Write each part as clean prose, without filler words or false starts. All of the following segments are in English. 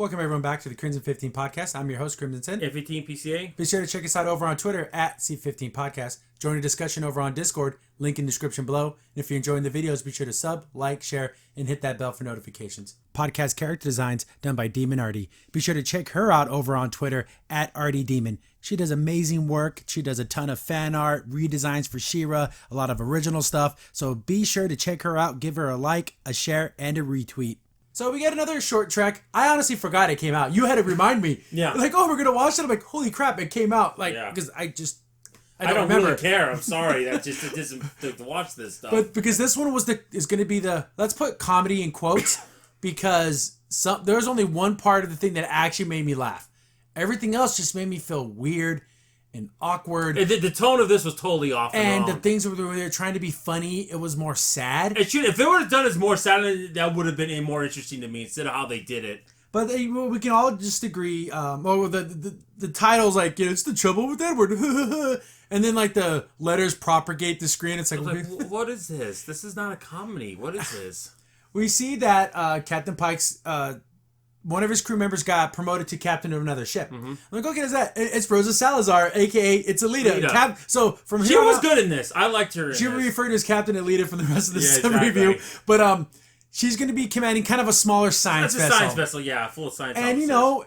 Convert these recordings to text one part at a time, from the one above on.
Welcome everyone back to the Crimson 15 Podcast. I'm your host, Crimson 10. F15 PCA. Be sure to check us out over on Twitter at C15 Podcast. Join the discussion over on Discord, link in the description below. And if you're enjoying the videos, be sure to sub, like, share, and hit that bell for notifications. Podcast character designs done by Demon Artie. Be sure to check her out over on Twitter at Artie Demon. She does amazing work. She does a ton of fan art, redesigns for She-Ra, a lot of original stuff. So be sure to check her out, give her a like, a share, and a retweet. So we got another short trek. I honestly forgot it came out. You had to remind me. Yeah. Like, oh, we're going to watch it. I'm like, holy crap, it came out. Like, because I don't remember. Really care. I'm sorry. That's just it isn't to watch this stuff. But because this one is going to be let's put comedy in quotes, because there's only one part of the thing that actually made me laugh. Everything else just made me feel weird and awkward. The tone of this was totally off. And the things where they were trying to be funny, it was more sad. If they would have done it more sad, that would have been more interesting to me instead of how they did it. But we can all just agree. The title's like, it's the trouble with Edward, and then like the letters propagate the screen. It's like, what is this? This is not a comedy. What is this? We see that Captain Pike's one of his crew members got promoted to captain of another ship. Mm-hmm. I'm like, okay, is that? It's Rosa Salazar, aka it's Alita. So from here she was good in this. I liked her. She referred to as Captain Alita for the rest of the review, but she's going to be commanding kind of a smaller science vessel. It's a science vessel, yeah, full of science. And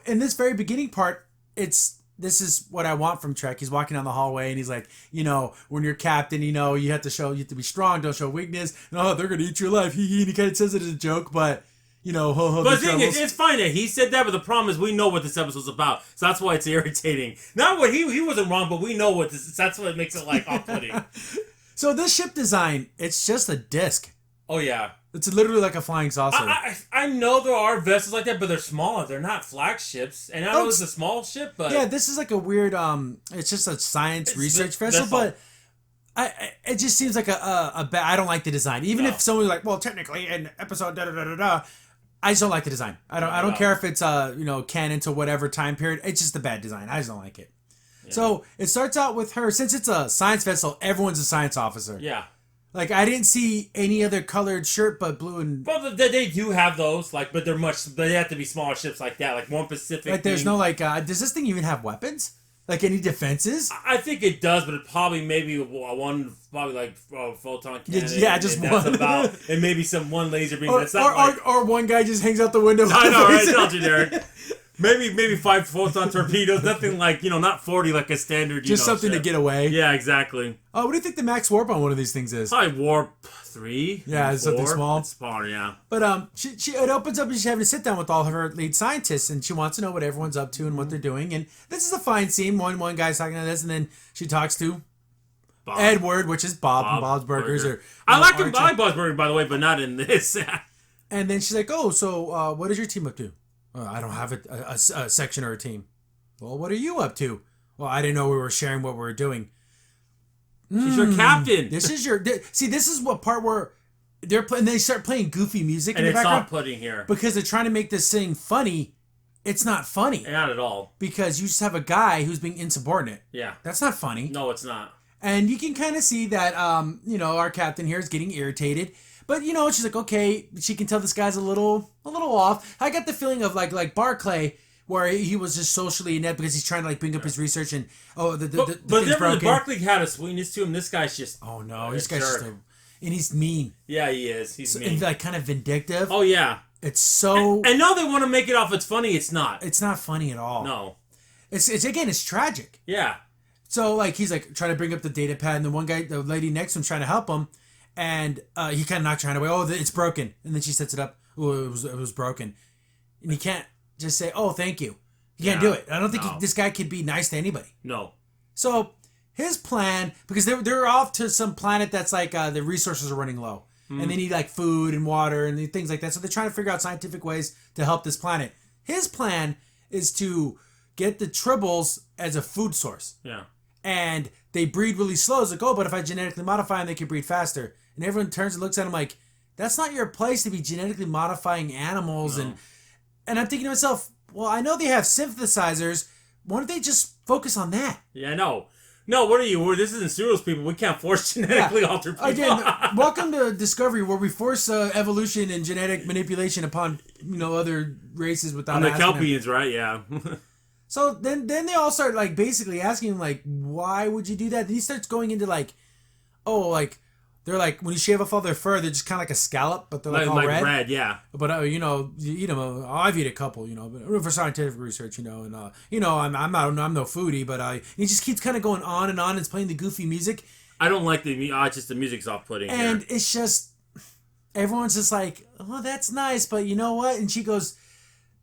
in this very beginning part, this is what I want from Trek. He's walking down the hallway and he's like, when you're captain, you have to be strong, don't show weakness. And, they're going to eat you alive. And he kind of says it as a joke, but. But the thing is, it's fine that he said that, but the problem is we know what this episode's about, so that's why it's irritating. Not what he wasn't wrong, but we know what this is. That's what makes it like off-putting. So this ship design, it's just a disc. Oh yeah, it's literally like a flying saucer. I know there are vessels like that, but they're smaller. They're not flagships, and I know it's a small ship, but yeah, this is like a weird. It's just a science research vessel, but. It just seems like I don't like the design. Even if someone's like, well, technically in episode da-da-da-da-da, I just don't like the design. I don't care if it's canon to whatever time period. It's just a bad design. I just don't like it. Yeah. So it starts out with her. Since it's a science vessel, everyone's a science officer. Yeah. Like I didn't see any other colored shirt but blue and. Well, they do have those, but they have to be smaller ships like that, like one Pacific. Like there's no does this thing even have weapons? Like any defenses? I think it does, but it probably maybe one photon cannon. Yeah, just one. And maybe one laser beam. Or one guy just hangs out the window. I know, right? It's not generic. Maybe 5 photon torpedoes. Nothing like not 40 like a standard. Just something ship. To get away. Yeah, exactly. What do you think the max warp on one of these things is? Probably warp 3. Yeah, it's something small. It's small, yeah. But it opens up and she's having to sit down with all of her lead scientists, and she wants to know what everyone's up to and what they're doing. And this is a fine scene. One guy's talking to this, and then she talks to Bob. Edward, which is Bob from Bob's Burgers. I like Bob's Burgers, by the way, but not in this. And then she's like, "Oh, so what is your team up to?" I don't have a section or a team. Well, what are you up to? Well, I didn't know we were sharing what we were doing. She's your captain. This is what part where they're playing. They start playing goofy music and in the background. It's off-putting here because they're trying to make this thing funny. It's not funny. Not at all. Because you just have a guy who's being insubordinate. Yeah. That's not funny. No, it's not. And you can kind of see that, our captain here is getting irritated. But, she's like, okay, she can tell this guy's a little off. I got the feeling of like Barclay, where he was just socially inept because he's trying to bring up his research and, the thing's broken. Barclay had a sweetness to him. This guy's just... Oh, no. This guy's just and he's mean. Yeah, he is. He's mean. And kind of vindictive. Oh, yeah. It's so... And now they want to make it off it's funny. It's not. It's not funny at all. No. It's tragic. Yeah. So, he's, trying to bring up the data pad, and the lady next to him trying to help him, and he kind of knocks her hand away. Oh, it's broken. And then she sets it up. Oh, it was broken. And he can't just say, oh, thank you. He can't do it. I don't think this guy could be nice to anybody. No. So, his plan, because they're off to some planet that's the resources are running low. Mm. And they need, food and water and things like that. So, they're trying to figure out scientific ways to help this planet. His plan is to get the tribbles as a food source. Yeah. And they breed really slow. It's but if I genetically modify them, they can breed faster. And everyone turns and looks at him like, that's not your place to be genetically modifying animals. No. And I'm thinking to myself, well, I know they have synthesizers. Why don't they just focus on that? Yeah, I know. No, what are you? This isn't serious people. We can't force genetically alter people. Again, welcome to Discovery, where we force evolution and genetic manipulation upon other races without On the asking them. Kelpians, right? Yeah. So then they all start like basically asking him like, why would you do that? Then he starts going into like, oh, like they're like when you shave off all their fur, they're just kind of like a scallop, but they're like all red. Yeah. But you eat them. I've eat a couple, but for scientific research, and I'm no foodie, but he just keeps kind of going on and on. And playing the goofy music. I don't like just the music's off-putting. And here. it's just everyone's just like, oh, that's nice, but you know what? And she goes,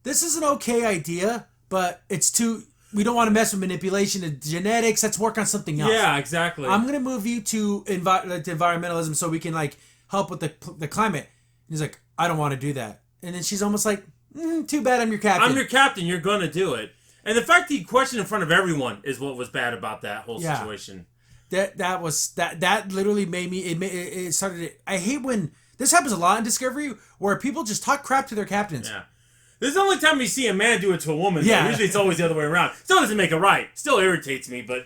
this is an okay idea, but it's too. We don't want to mess with manipulation of genetics. Let's work on something else. Yeah, exactly. I'm gonna move you to environmentalism so we can like help with the climate. And he's like, I don't want to do that. And then she's almost like, too bad, I'm your captain. I'm your captain. You're gonna do it. And the fact that he questioned in front of everyone is what was bad about that whole situation. That literally made me. It started. I hate when this happens a lot in Discovery where people just talk crap to their captains. Yeah. This is the only time you see a man do it to a woman. Yeah. Usually it's always the other way around. Still doesn't make it right. Still irritates me, but...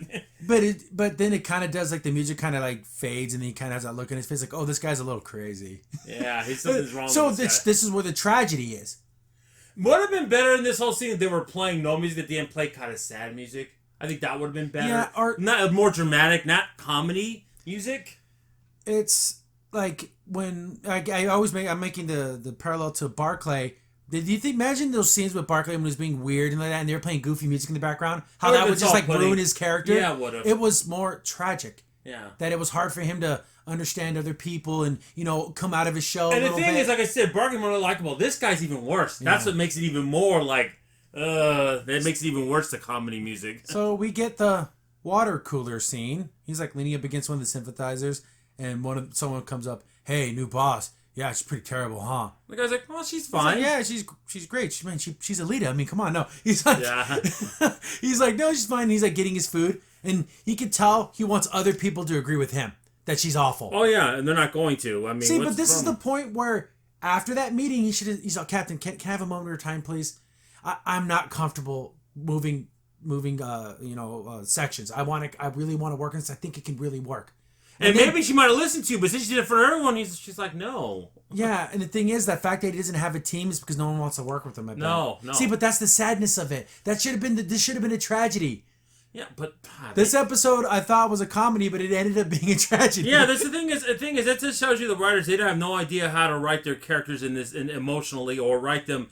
But then it kind of does, like, the music kind of, like, fades, and he kind of has that look in his face, like, oh, this guy's a little crazy. Yeah, something's wrong so with this guy. this is where the tragedy is. Would have been better in this whole scene if they were playing no music at the end, play kind of sad music. I think that would have been better. Yeah, or... Not more dramatic, not comedy music. It's, like, when... I'm making the parallel to Barclay... Did you imagine those scenes with Barclay when he was being weird and like that, and they were playing goofy music in the background? How that would just like ruin his character? Yeah, it would have. It was more tragic. Yeah. That it was hard for him to understand other people and, come out of his shell. And the thing is, like I said, Barclay more likable. This guy's even worse. That's what makes it even more like, that makes it even worse, the comedy music. So we get the water cooler scene. He's like leaning up against one of the sympathizers, and someone comes up, hey, new boss. Yeah, she's pretty terrible, huh? The guy's like, well, she's fine. Like, yeah, she's great. She's Alita. I mean, come on, no. He's like, yeah. He's like, no, she's fine. And he's like getting his food, and he could tell he wants other people to agree with him that she's awful. Oh yeah, and they're not going to. I mean, see, but this is the point where after that meeting, he's like, Captain, can I have a moment of time, please? I'm not comfortable moving sections. I really want to work on this. I think it can really work. And maybe she might have listened to you, but since she did it for everyone, she's like, no. Yeah, and the thing is, that fact that he doesn't have a team is because no one wants to work with him. No. See, but that's the sadness of it. This should have been a tragedy. Yeah, but this episode I thought was a comedy, but it ended up being a tragedy. Yeah, that's the thing is that just shows you the writers, they don't have no idea how to write their characters emotionally or write them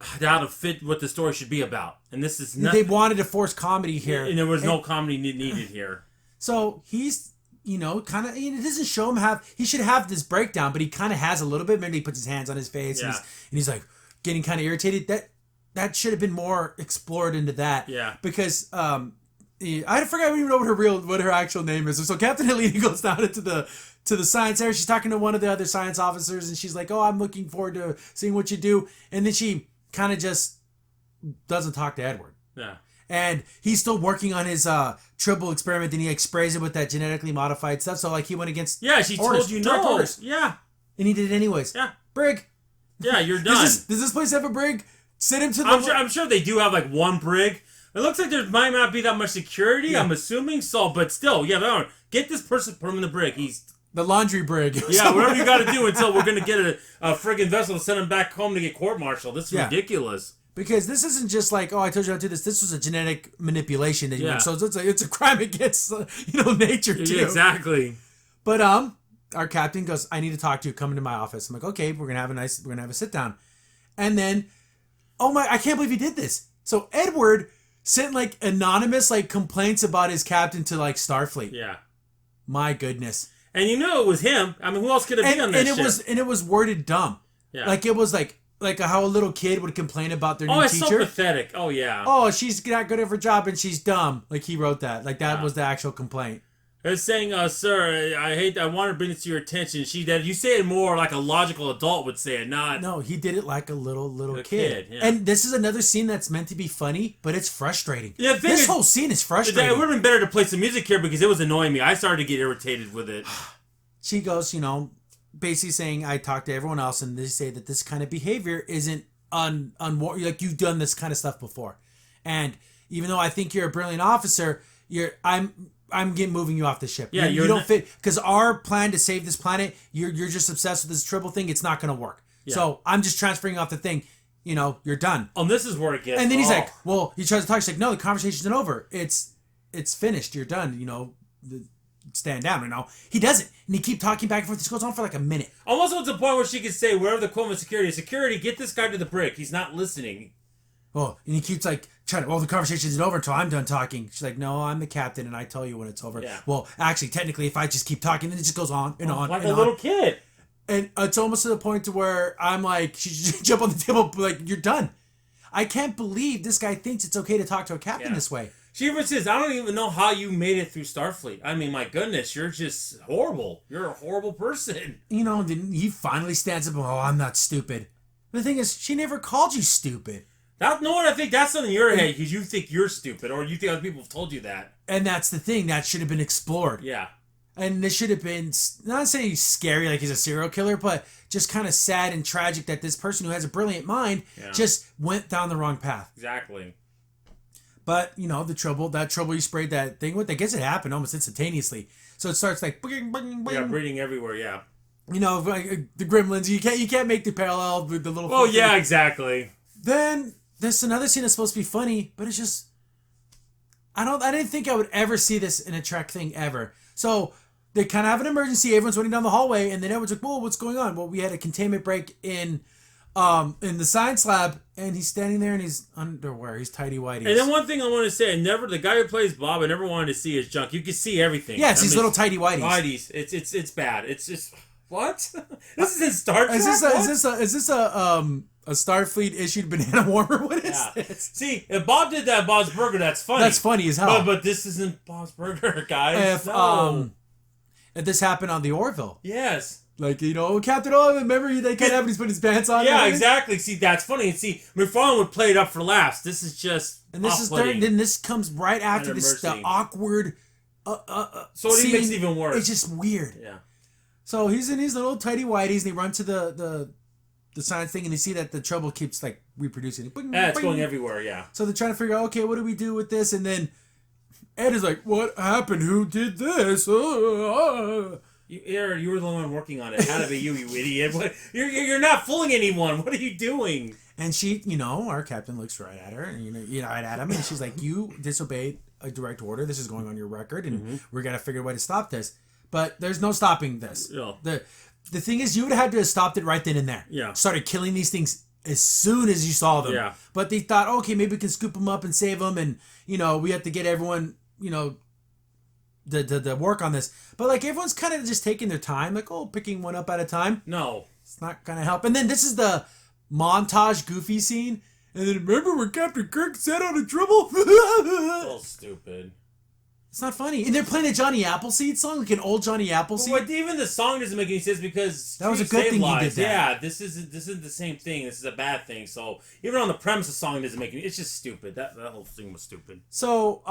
how to fit what the story should be about. And this is not. They wanted to force comedy here, and there was no comedy needed here. So he's. Kind of, it doesn't show him he should have this breakdown, but he kind of has a little bit. Maybe he puts his hands on his face and he's like getting kind of irritated. That should have been more explored into that. Yeah. Because, I forgot even know what her actual name is. So Captain Helene goes down into the science area. She's talking to one of the other science officers and she's like, oh, I'm looking forward to seeing what you do. And then she kind of just doesn't talk to Edward. Yeah. And he's still working on his triple experiment, and he sprays it with that genetically modified stuff. So, like, he went against she told you no. Orders. Yeah. And he did it anyways. Yeah. Brig. Yeah, you're done. Does this place have a brig? Send him to the... I'm sure they do have, like, one brig. It looks like there might not be that much security, I'm assuming. So, but still, get this person, put him in the brig. He's... The laundry brig. Yeah, whatever you got to do until we're going to get a friggin' vessel to send him back home to get court-martialed. This is ridiculous. Because this isn't just like, oh, I told you not to do this. This was a genetic manipulation that you went. So it's a crime against nature too. Yeah, exactly. But our captain goes, I need to talk to you. Come into my office. I'm like, okay, we're gonna have a sit down. And then, I can't believe he did this. So Edward sent like anonymous like complaints about his captain to like Starfleet. Yeah. My goodness. And it was him. I mean, who else could it be on that ship? It was worded dumb. Yeah. Like it was like how a little kid would complain about their new teacher. Oh, it's so pathetic. Oh, yeah. Oh, she's not good at her job and she's dumb. Like, he wrote that. Like, that was the actual complaint. It's saying, sir, I want to bring this to your attention. You say it more like a logical adult would say it, not... No, he did it like a little kid. Yeah. And this is another scene that's meant to be funny, but it's frustrating. Yeah, this whole scene is frustrating. It would have been better to play some music here because it was annoying me. I started to get irritated with it. She goes, basically saying, I talked to everyone else, and they say that this kind of behavior isn't like you've done this kind of stuff before. And even though I think you're a brilliant officer, I'm moving you off the ship. Yeah, you don't fit because our plan to save this planet. You're just obsessed with this Tribble thing. It's not going to work. Yeah. So I'm just transferring off the thing. You know, you're done. Oh, this is where it gets. And then he's like, well, he tries to talk. He's like, no, the conversation isn't over. It's finished. You're done. You know, stand down. You know, he doesn't, and he keep talking back and forth. This goes on for like a minute. Almost to the point where she could say, wherever the equivalent of security, get this guy to the brick. He's not listening. Oh, and he keeps like trying to, well, the conversation isn't over until I'm done talking. She's like, no, I'm the captain, and I tell you when it's over. Yeah. Well, actually, technically, if I just keep talking, then it just goes on and on. Like and a little kid. And it's almost to the point to where I'm like, she should jump on the table, like, you're done. I can't believe this guy thinks it's okay to talk to a captain this way. She even says, I don't even know how you made it through Starfleet. I mean, my goodness, you're just horrible. You're a horrible person. You know, then he finally stands up, oh, I'm not stupid. The thing is, she never called you stupid. I think that's in your head because you think you're stupid or you think other people have told you that. And that's the thing. That should have been explored. Yeah. And this should have been, not saying scary like he's a serial killer, but just kind of sad and tragic that this person who has a brilliant mind just went down the wrong path. Exactly. But, you know, that trouble you sprayed that thing with, I guess it happened almost instantaneously. So it starts like, bing, bing, bing. Yeah, breeding everywhere, yeah. You know, like, the Gremlins, you can't make the parallel with the little... Oh, yeah, exactly. Then there's another scene that's supposed to be funny, but it's just... I didn't think I would ever see this in a Trek thing ever. So... They kind of have an emergency. Everyone's running down the hallway, and then everyone's like, "Whoa, what's going on?" Well, we had a containment break in the science lab, and he's standing there in his underwear. He's tidy whities. And then one thing I want to say, the guy who plays Bob, I never wanted to see his junk. You can see everything. Yeah, it's these little tidy whities. Whities. It's bad. It's just what? This is in Star Trek. Is this a Starfleet issued banana warmer? What is this? See, if Bob did that Bob's Burger, that's funny. That's funny as hell. But this isn't Bob's Burger, guys. If this happened on the Orville. Yes. Like, you know, Captain Olive, remember they can't have him put his pants on. Yeah, exactly. See, that's funny. And see, McFarlane would play it up for laughs. This is just and this then this comes right after the awkward so it makes it even worse. It's just weird. Yeah. So he's in his little tidy whities and he runs to the science thing and you see that the trouble keeps like reproducing. It's going everywhere, yeah. So they're trying to figure out, okay, what do we do with this? And then Ed is like, what happened? Who did this? You were the one working on it. How to be you idiot. What? You're not fooling anyone. What are you doing? And she, you know, our captain looks right at her and, right at him. And she's like, you disobeyed a direct order. This is going on your record. And we're going to figure a way to stop this. But there's no stopping this. Yeah. The thing is, you would have had to have stopped it right then and there. Yeah. Started killing these things as soon as you saw them. Yeah. But they thought, okay, maybe we can scoop them up and save them. And, you know, we have to get everyone... the work on this. But, like, everyone's kind of just taking their time. Like, picking one up at a time. No. It's not going to help. And then this is the montage Goofy scene. And then remember when Captain Kirk set out of trouble? So stupid. It's not funny. And they're playing a Johnny Appleseed song, like an old Johnny Appleseed. But even the song doesn't make any sense because that was a good thing he did that. Yeah, this isn't the same thing. This is a bad thing. So even on the premise, the song doesn't make any. It's just stupid. That whole thing was stupid. So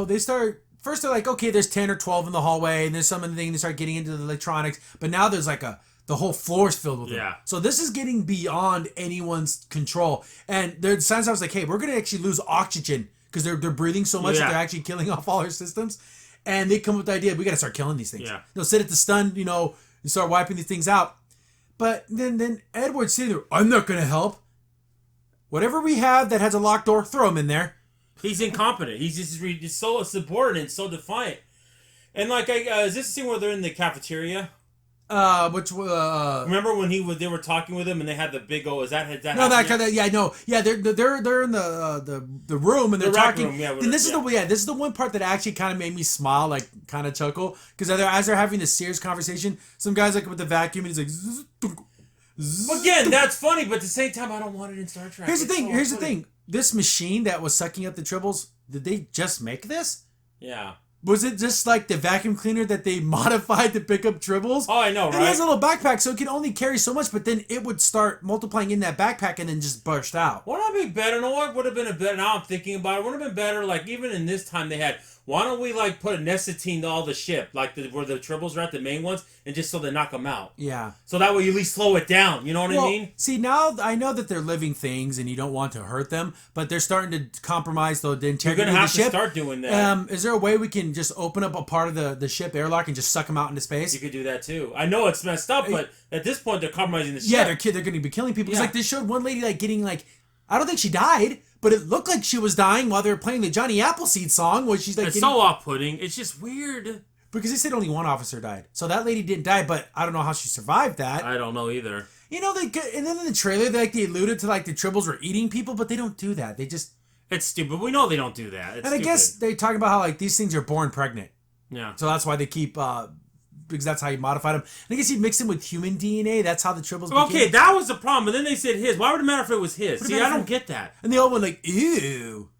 they start. First, they're like, okay, there's 10 or 12 in the hallway, and there's some of the thing. They start getting into the electronics, but now there's like the whole floor is filled with them. Yeah. So this is getting beyond anyone's control. And the science was like, hey, we're gonna actually lose oxygen because they're breathing so much that they're actually killing off all our systems. And they come up with the idea, we gotta start killing these things. Yeah. They'll sit at the stun, and start wiping these things out. But then Edward's sitting there, I'm not gonna help. Whatever we have that has a locked door, throw him in there. He's incompetent. He's just so subordinate, so defiant. And like, is this the scene where they're in the cafeteria? Remember when they were talking with him and they had the big O? Is that no, that kind of they're in the room and they're talking. Room, and this is the one part that actually kind of made me smile, like kind of chuckle, because as they're having this serious conversation, some guy's like with the vacuum and he's like. Again, that's funny, but at the same time, I don't want it in Star Trek. Here's the thing. This machine that was sucking up the tribbles, did they just make this? Yeah. Was it just like the vacuum cleaner that they modified to pick up tribbles? Oh, I know, right? And it has a little backpack, so it can only carry so much, but then it would start multiplying in that backpack and then just burst out. Wouldn't that be better? No, what would have been better? Now I'm thinking about it. Would have been better, like, even in this time they had why don't we like put a Necetine to all the ship, like where the tribbles are at, the main ones, and just so they knock them out. Yeah. So that way you at least slow it down. You know what I mean? See, now I know that they're living things and you don't want to hurt them, but they're starting to compromise the integrity You're gonna have of the ship. to start doing that. Is there a way we can just open up a part of the ship airlock and just suck them out into space? You could do that too. I know it's messed up, but at this point they're compromising the ship. Yeah, they're going to be killing people. It's like they showed one lady like getting like, I don't think she died, but it looked like she was dying while they were playing the Johnny Appleseed song, where she's like, it's so off-putting. It's just weird. Because they said only one officer died, so that lady didn't die, but I don't know how she survived that. I don't know either. You know, and then in the trailer, they alluded to like the Tribbles were eating people, but they don't do that. They just it's stupid. We know they don't do that. It's and I guess they talk about how like these things are born pregnant. Yeah. So that's why they keep because that's how you modified them. And I guess you mix them with human DNA. That's how the Tribbles. Okay, that was the problem. But then they said his. Why would it matter if it was his? See, I don't get that. And they all went like, ew.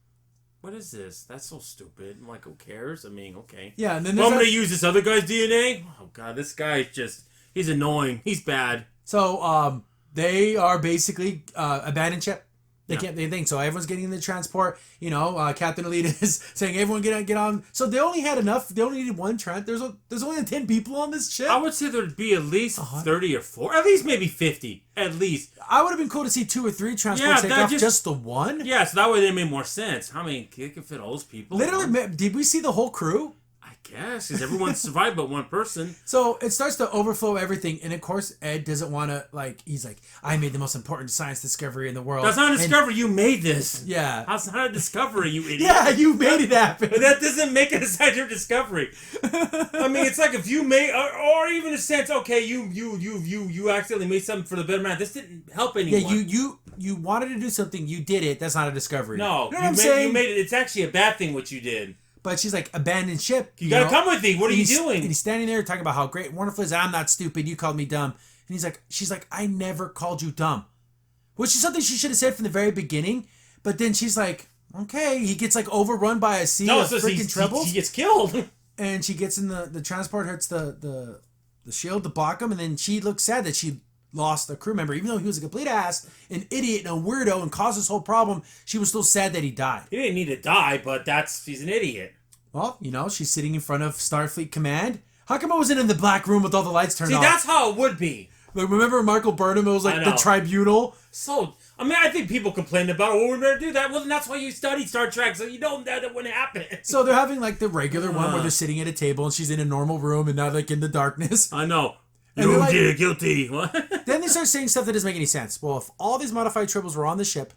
What is this? That's so stupid. I'm like, who cares? I mean, okay. Yeah, and then I'm going to use this other guy's DNA? Oh, God, this guy is just... He's annoying. He's bad. So, they are basically abandoned ship. They can't. They think so. Everyone's getting in the transport. You know, Captain Alita is saying everyone get on. So they only had enough. They only needed one There's only 10 people on this ship. I would say there'd be at least 30 or 40. At least maybe 50. At least. I would have been cool to see 2 or 3 transports take off just the one. Yeah, so that way it made more sense. I mean, it could fit all those people. Literally, did we see the whole crew? I guess, because everyone survived but one person. So it starts to overflow everything, and of course Ed doesn't want to, like, he's like, I made the most important science discovery in the world. That's not a discovery, you made this. Yeah. That's not a discovery, you idiot. Yeah, you made it happen. But that doesn't make it a scientific discovery. I mean, it's like if you made, or even a sense, okay, you accidentally made something for the better man. This didn't help anyone. Yeah, you wanted to do something, you did it, that's not a discovery. No, you know what I'm saying? You made it, it's actually a bad thing what you did. But she's like, abandoned ship. You gotta come with me. What are you doing? And he's standing there talking about how great and wonderful it is. I'm not stupid. You called me dumb. And she's like, I never called you dumb. Which is something she should have said from the very beginning. But then she's like, okay. He gets like overrun by a sea of freaking Tribbles. He gets killed. And she gets in the transport, hurts the shield to block him. And then she looks sad that she lost a crew member. Even though he was a complete ass, an idiot, and a weirdo, and caused this whole problem, she was still sad that he died. He didn't need to die, but he's an idiot. Well, you know, she's sitting in front of Starfleet Command. How come I wasn't in the black room with all the lights turned off? See, that's how it would be. Like, remember Michael Burnham? It was like the tribunal. So, I mean, I think people complained about, well, we're going to do that. Well, then that's why you studied Star Trek, so you know that wouldn't happen. So they're having like the regular one where they're sitting at a table and she's in a normal room and now like in the darkness. I know. And you did guilty. What? Then they start saying stuff that doesn't make any sense. Well, if all these modified Tribbles were on the ship,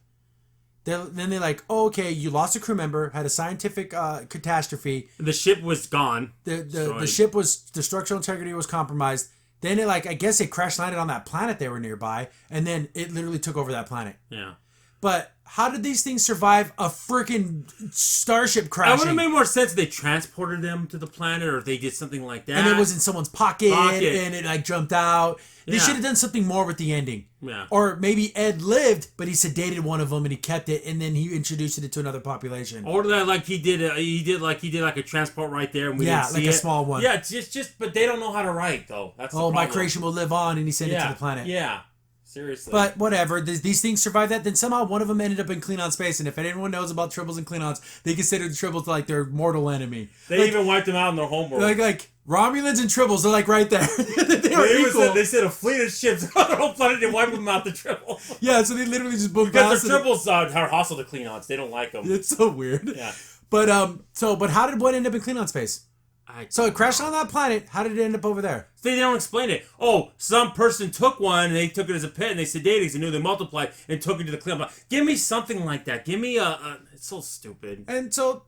then they're like, oh, okay, you lost a crew member, had a scientific catastrophe. The ship was gone. The ship was, the structural integrity was compromised. Then it I guess it crash landed on that planet they were nearby, and then it literally took over that planet. Yeah. But how did these things survive a freaking starship crashing? That would have made more sense if they transported them to the planet or if they did something like that. And it was in someone's pocket. And it like jumped out. They should have done something more with the ending. Yeah. Or maybe Ed lived, but he sedated one of them and he kept it, and then he introduced it to another population. Or that like he did like a transport right there and we didn't see like a small one. Yeah, just but they don't know how to write though. That's the problem. My creation will live on, and he sent it to the planet. Yeah. Seriously. But whatever, these things survived that. Then somehow one of them ended up in Klingon space. And if anyone knows about Tribbles and Klingons, they consider the Tribbles like their mortal enemy. They even wiped them out in their homeworld. Like Romulans and Tribbles are like right there. They said a fleet of ships on their whole planet and wiped them out the Tribbles. Yeah, so they literally just booked because the Tribbles are hostile to Klingons. They don't like them. It's so weird. Yeah. But how did one end up in Klingon space? So it crashed on that planet. How did it end up over there? They don't explain it. Oh, some person took one and they took it as a pet and they sedated it and knew they multiplied and took it to the Klingon. Give me something like that. Give me it's so stupid. And so,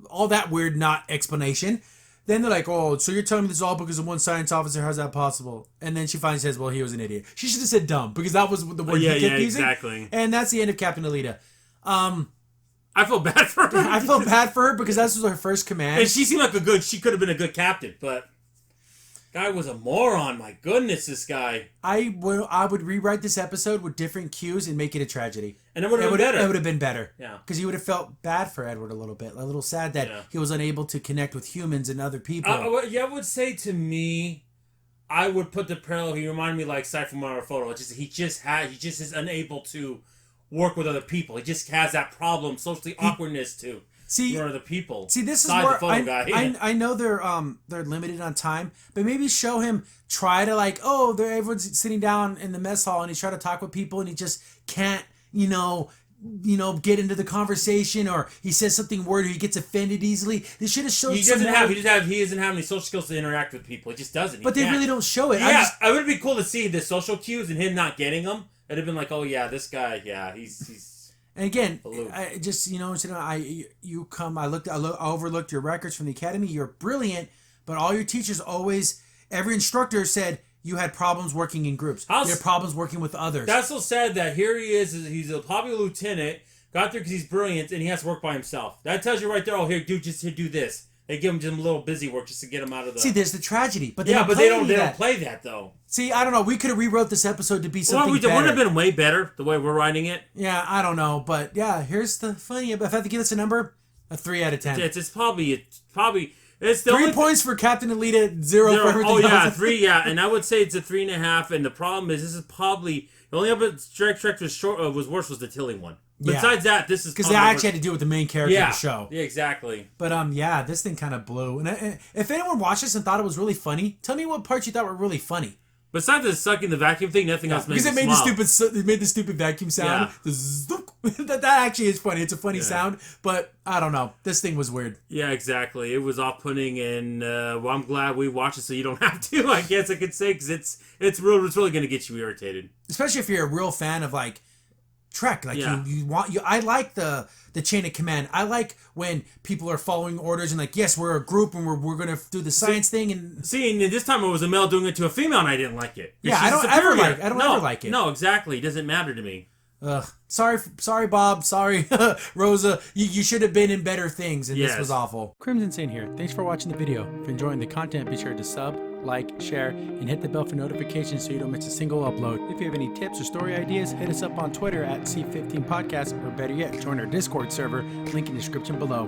all that weird not explanation. Then they're like, oh, so you're telling me this is all because of one science officer? How's that possible? And then she finally says, well, he was an idiot. She should have said dumb because that was the word he kept using. Exactly. And that's the end of Captain Alita. I feel bad for her. I feel bad for her because that was her first command. And she seemed like she could have been a good captain, but guy was a moron. My goodness, this guy. I would rewrite this episode with different cues and make it a tragedy. And it would have been better. It would have been better. Yeah. Because you would have felt bad for Edward a little sad that he was unable to connect with humans and other people. I would say to me, I would put the parallel. He reminded me like Cypher Photo. He just is unable to work with other people. He just has that problem, socially awkwardness too. See, or the people. See, this is Besides where the photo guy. I know they're limited on time, but maybe show him try to like, oh, everyone's sitting down in the mess hall and he's trying to talk with people and he just can't, get into the conversation, or he says something weird or he gets offended easily. They should have shown. He doesn't have any social skills to interact with people. He just doesn't. But they really don't show it. Yeah, it would be cool to see the social cues and him not getting them. It'd have been like, oh yeah, this guy, yeah, he's. And again, I just I overlooked your records from the academy. You're brilliant, but all your teachers every instructor said you had problems working in groups. You had problems working with others. That's so sad that here he is. He's a popular lieutenant. Got there because he's brilliant, and he has to work by himself. That tells you right there. Oh, here, dude, just do this. They give him just a little busy work just to get him out of the. See, there's the tragedy, but they don't play that though. See, I don't know. We could have rewrote this episode to be something better. Wouldn't have been way better the way we're writing it. Yeah, I don't know, but yeah, here's the funny. If I have to give this a number, a 3 out of 10. It's probably. It's the 3 points for Captain Elite, 0 for everything else. Oh yeah, 3. Yeah, and I would say it's a 3.5. And the problem is, this is probably the only other Trek was worse was the Tilly one. Yeah. Besides that, this is because they actually had to do with the main character of the show. Yeah, exactly. But this thing kind of blew. And if anyone watched this and thought it was really funny, tell me what parts you thought were really funny. Besides the sucking the vacuum thing, nothing else made me smile. Because it made the stupid vacuum sound. Yeah. That actually is funny. It's a funny sound, but I don't know. This thing was weird. Yeah, exactly. It was off-putting, and I'm glad we watched it so you don't have to. I guess I could say because it's really going to get you irritated, especially if you're a real fan of like Trek. Like I like the chain of command. I like when people are following orders and like, yes, we're a group and we're gonna do the science thing. And this time it was a male doing it to a female, and I didn't like it. Yeah, I don't ever like it. No, exactly. It doesn't matter to me. Ugh. Sorry, Bob. Sorry, Rosa. You should have been in better things, and this was awful. Crimson Saint here. Thanks for watching the video. If you're enjoying the content, be sure to sub, like, share, and hit the bell for notifications so you don't miss a single upload. If you have any tips or story ideas, hit us up on Twitter at C15 Podcast, or better yet, join our Discord server, link in the description below.